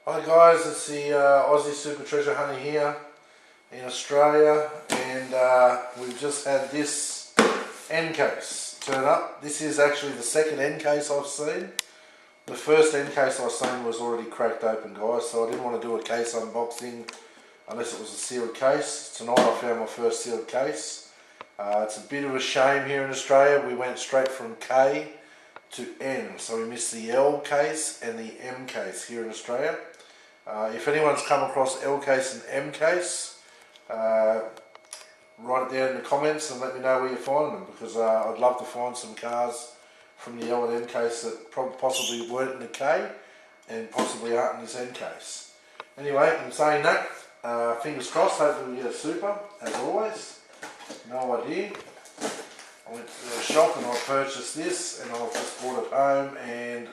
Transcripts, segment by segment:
Hi guys, it's the Aussie Super Treasure Hunter here in Australia, and we've just had this end case turn up. This is actually the second end case I've seen. The first end case I've seen was already cracked open, guys, so I didn't want to do a case unboxing unless it was a sealed case. Tonight I found my first sealed case. It's a bit of a shame here in Australia. We went straight from K to N, so we missed the L case and the M case here in Australia. If anyone's come across L case and M case, write it down in the comments and let me know where you find them, because I'd love to find some cars from the L and M case that possibly weren't in the K and possibly aren't in this N case. Anyway, in saying that, fingers crossed, hopefully we get a super, as always. No idea. I went to the shop and I purchased this, and I've just brought it home and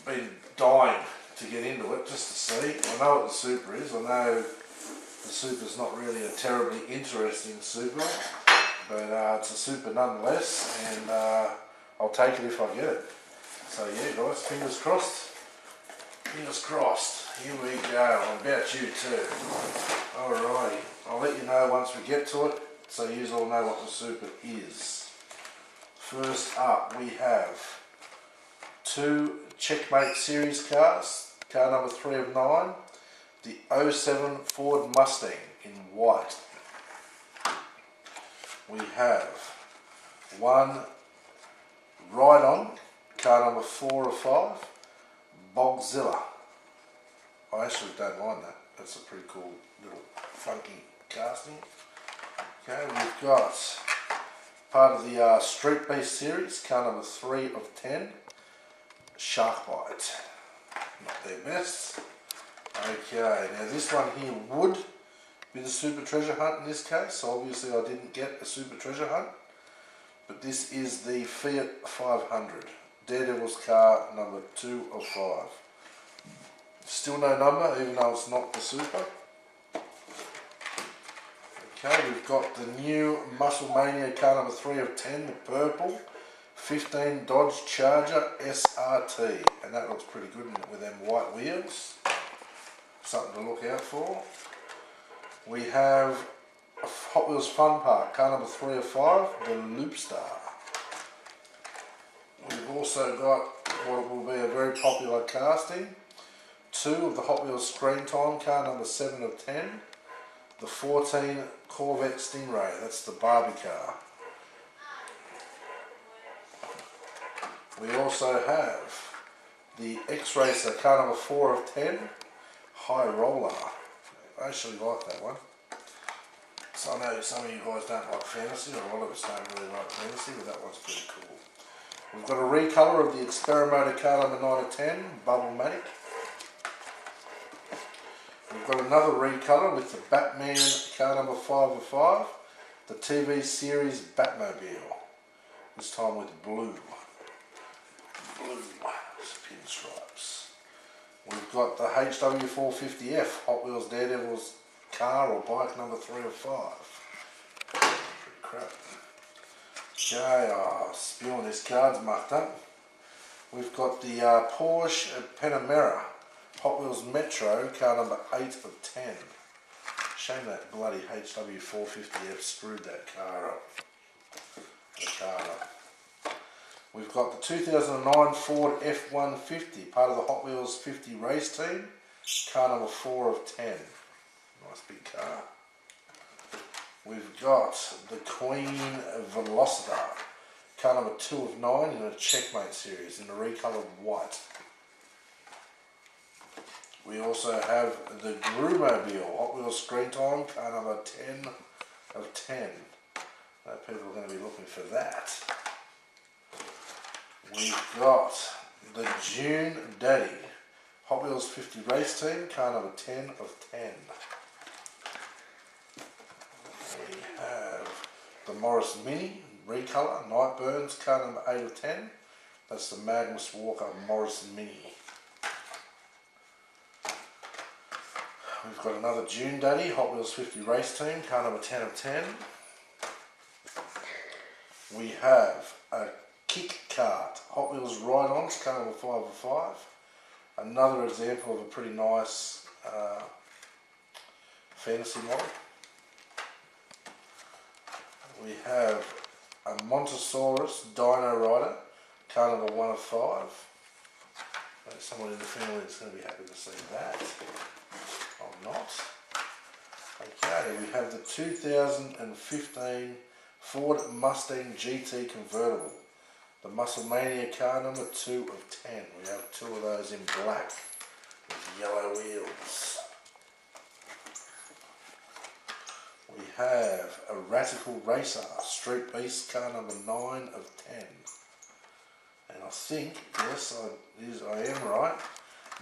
been dying to get into it just to see. I know what the super is. I know the super's not really a terribly interesting super, but it's a super nonetheless, and I'll take it if I get it. So yeah guys, fingers crossed. Fingers crossed. Here we go. I bet you too. Alrighty. I'll let you know once we get to it, so you all know what the super is. First up we have two Checkmate series cars. Car number 3 of 9. The 07 Ford Mustang in white. We have one Ride-On, car number 4 of 5, Bogzilla. I actually don't mind that. That's a pretty cool little funky casting. Okay, we've got part of the Street Beast series, car number 3 of 10, Sharkbite. Not their best. Okay, now this one here would be the Super Treasure Hunt in this case, so obviously I didn't get a Super Treasure Hunt, but this is the Fiat 500, Daredevil's car number 2 of 5. Still no number, even though it's not the Super. Okay, we've got the new Muscle Mania car number 3 of 10, the purple, 15 Dodge Charger SRT, and that looks pretty good with them white wheels. Something to look out for. We have a Hot Wheels Fun Park, car number 3 of 5, the Loopstar. We've also got what will be a very popular casting, 2 of the Hot Wheels Screen Time, car number 7 of 10, the 14 Corvette Stingray, that's the Barbie car. We also have the X-Racer, car number 4 of 10, High Roller. I actually like that one. So I know some of you guys don't like fantasy, or a lot of us don't really like fantasy, but that one's pretty cool. We've got a recolour of the Experimenter car number 9 of 10, Bubble-Matic. We've got another recolour with the Batman car number 5 of 5, the TV series Batmobile. This time with blue pinstripes. We've got the HW450F, Hot Wheels Daredevil's car or bike number 3 of 5. Pretty crap. Okay, spewing this card's mucked up. We've got the Porsche Panamera, Hot Wheels Metro, car number 8 of 10. Shame that bloody HW450F screwed that car up. We've got the 2009 Ford F-150, part of the Hot Wheels 50 race team, car number 4 of 10. Nice big car. We've got the Queen Velocitor, car number 2 of 9 in a Checkmate series in the recoloured white. We also have the Grumobile, Hot Wheels Screen Time, car number 10 of 10. People are going to be looking for that. We've got the June Daddy, Hot Wheels 50 race team, car number 10 of 10. We have the Morris Mini, recolour, Nightburns, car number 8 of 10. That's the Magnus Walker Morris Mini. We've got another June Daddy, Hot Wheels 50 race team, car number 10 of 10. We have a Kick Kart, Hot Wheels Ride-Ons, car number 5 of 5. Another example of a pretty nice fantasy model. We have a Montosaurus Dino Rider, card number 1 of 5. Someone in the family is going to be happy to see that. I'm not. Okay, we have the 2015 Ford Mustang GT convertible. The Musclemania car number 2 of 10. We have 2 of those in black with yellow wheels. We have a Radical Racer Street Beast car number 9 of 10. And I think, yes, I am right.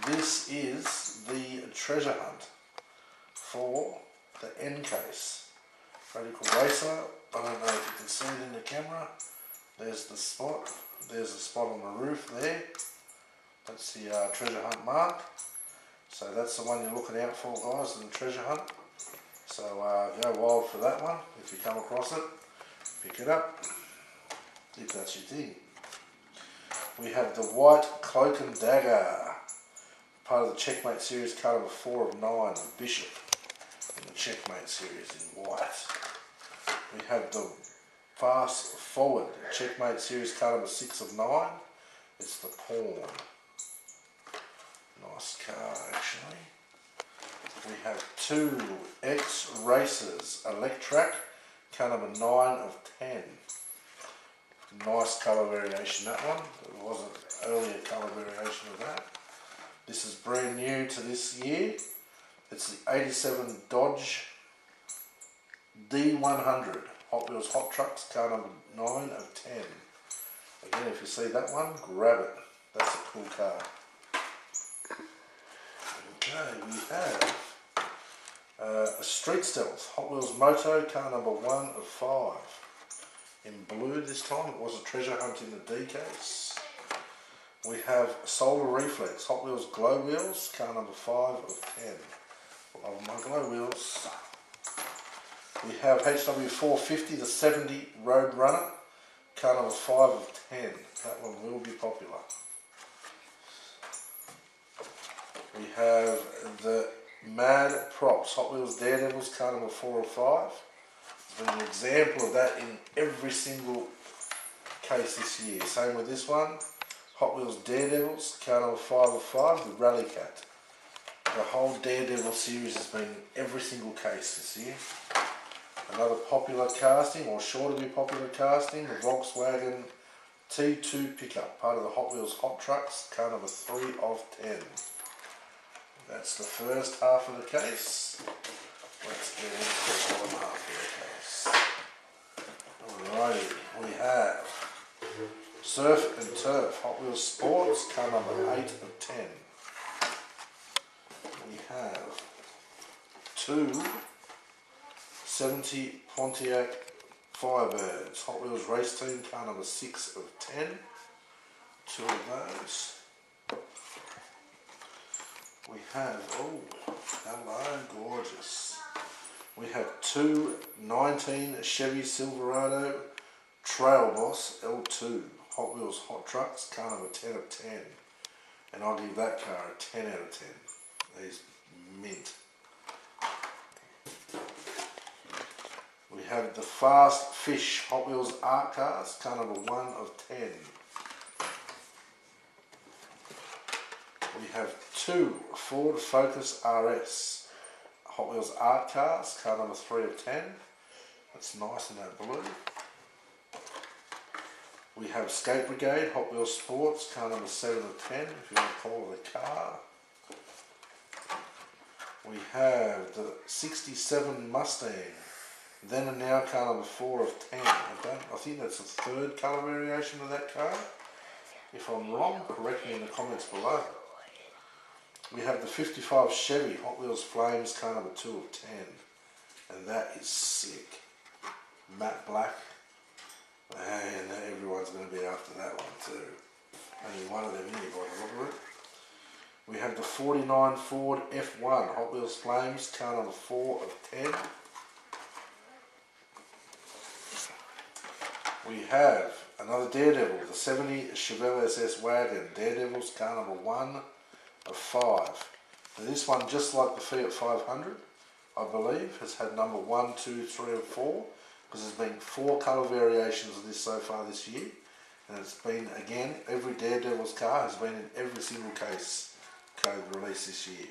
This is the treasure hunt for the end case. Radical Racer, I don't know if you can see it in the camera. There's the spot. There's a spot on the roof there. That's the treasure hunt mark. So that's the one you're looking out for, guys, in the treasure hunt. So go wild for that one. If you come across it, pick it up, if that's your thing. We have the White Cloak and Dagger, part of the Checkmate series, card number 4 of 9, of Bishop, in the Checkmate series in white. We have the Fast Forward Checkmate series, card number 6 of 9. It's the Pawn. Nice card, actually. We have 2 X Racers Electrac, card number 9 of 10. Nice colour variation, that one. There was an earlier colour variation of that. This is brand new to this year. It's the 87 Dodge D100 Hot Wheels Hot Trucks, car number 9 of 10. Again, if you see that one, grab it. That's a cool car. Okay, we have a Street Stealth Hot Wheels Moto, car number 1 of 5. In blue this time. It was a treasure hunt in the D case. We have Solar Reflex Hot Wheels Glow Wheels, car number 5 of 10. Love my glow wheels. We have HW450, the 70 Road Runner, car number 5 of 10. That one will be popular. We have the Mad Props Hot Wheels Daredevils, car number 4 of 5. There's been an example of that in every single case this year. Same with this one. Hot Wheels Daredevils, car number 5 of 5, the Rally Cat. The whole Daredevil series has been in every single case this year. Another popular casting, or sure to be popular casting, the Volkswagen T2 pickup, part of the Hot Wheels Hot Trucks, car number 3 of 10. That's the first half of the case. Let's get into the bottom half of the case. Alrighty, we have Surf and Turf Hot Wheels Sports, car number 8 of 10. We have 2 70 Pontiac Firebirds Hot Wheels Race Team, car number 6 of 10. 2 of those. We have, oh, hello, gorgeous. We have 2 19 Chevy Silverado Trail Boss L2 Hot Wheels Hot Trucks, car number 10 of 10. And I'll give that car a 10 out of 10. These mint. We have the Fast Fish Hot Wheels Art Cars, car number 1 of 10. We have 2 Ford Focus RS Hot Wheels Art Cars, car number 3 of 10. That's nice in that blue. We have Skate Brigade Hot Wheels Sports, car number 7 of 10, if you want to call it a car. We have the 67 Mustang, then and now, car number 4 of 10. I think that's the 3rd colour variation of that car. If I'm wrong, correct me in the comments below. We have the 55 Chevy Hot Wheels Flames, car number 2 of 10. And that is sick. Matte black. And everyone's going to be after that one too. Only one of them here by the look of it. We have the 49 Ford F1 Hot Wheels Flames, car number 4 of 10. We have another Daredevil, the 70 Chevelle SS Wagon Daredevils, car number 1 of 5. Now this one, just like the Fiat 500, I believe, has had number 1, 2, 3 and 4, because there's been 4 colour variations of this so far this year, and it's been, again, every Daredevil's car has been in every single case code released this year.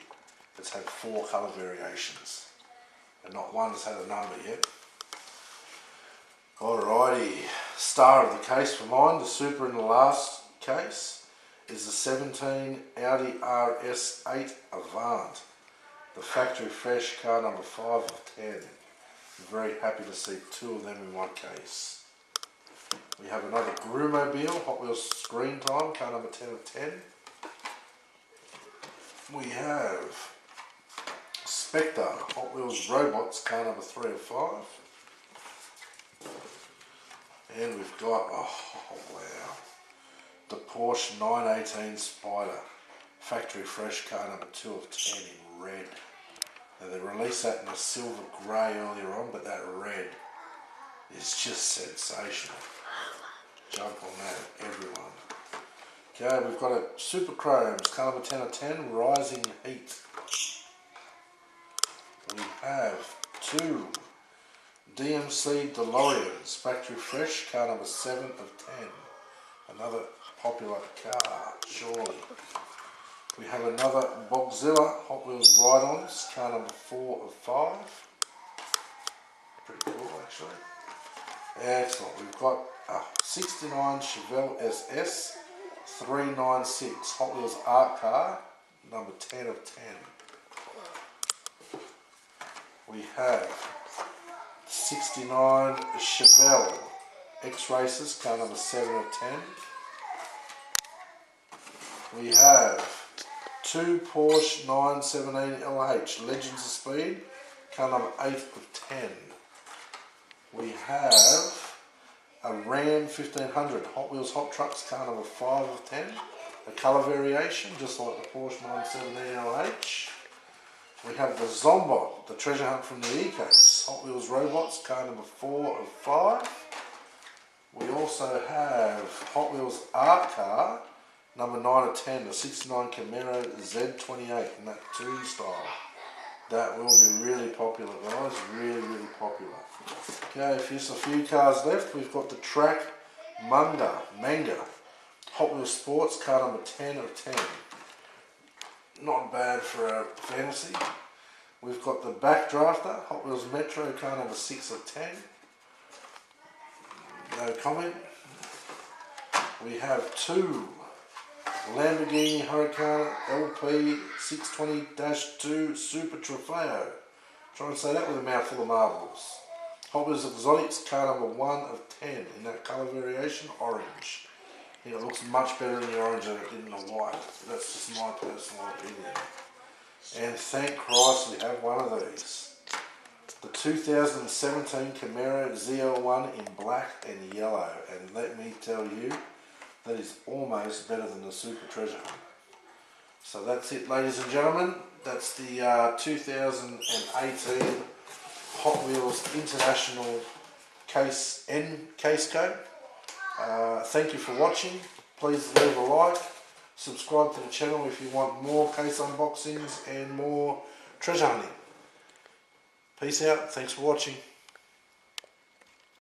It's had 4 colour variations, and not one has had a number yet. Alrighty, star of the case for mine, the super in the last case, is the 17 Audi RS8 Avant, the factory fresh car number 5 of 10. I'm very happy to see 2 of them in one case. We have another Grumobile, Hot Wheels Screen Time, car number 10 of 10. We have Spectre, Hot Wheels Robots, car number 3 of 5. And we've got, oh wow, the Porsche 918 Spider, factory fresh car number 2 of 10 in red. Now they released that in a silver grey earlier on, but that red is just sensational. Jump on that, everyone. Okay, we've got a Super Chromes, car number 10 of 10, Rising Heat. We have 2 DMC DeLoreans, factory fresh, car number 7 of 10. Another popular car, surely. We have another Bogzilla Hot Wheels Ride-Ons, car number 4 of 5. Pretty cool, actually. Excellent. We've got a 69 Chevelle SS 396 Hot Wheels Art Car, number 10 of 10. We have 69 Chevelle X-Racers, car number 7 of 10. We have 2 Porsche 917 LH Legends of Speed, car number 8 of 10. We have a Ram 1500 Hot Wheels Hot Trucks, car number 5 of 10. A colour variation, just like the Porsche 917 LH. We have the Zombot, the treasure hunt from the Ecos, Hot Wheels Robots, car number 4 of 5. We also have Hot Wheels Art Car, number 9 of 10, the 69 Camaro Z28 in that Toon style. That will be really popular, guys, really, really popular. Okay, just a few cars left. We've got the Track Manga, Hot Wheels Sports, car number 10 of 10. Not bad for a fantasy. We've got the Backdrafter, Hot Wheels Metro, car number 6 of 10. No comment. We have 2 Lamborghini Huracan LP 620-2 Super Trofeo. Try and say that with a mouthful of marbles. Hot Wheels Exotics, car number 1 of 10 in that colour variation, orange. I think it looks much better in the orange than it did in the white. That's just my personal opinion. And thank Christ we have one of these. The 2017 Camaro ZL1 in black and yellow. And let me tell you, that is almost better than the Super Treasure Hunt. So that's it, ladies and gentlemen. That's the 2018 Hot Wheels International case code. Thank you for watching. Please leave a like, subscribe to the channel if you want more case unboxings and more treasure hunting. Peace out, thanks for watching.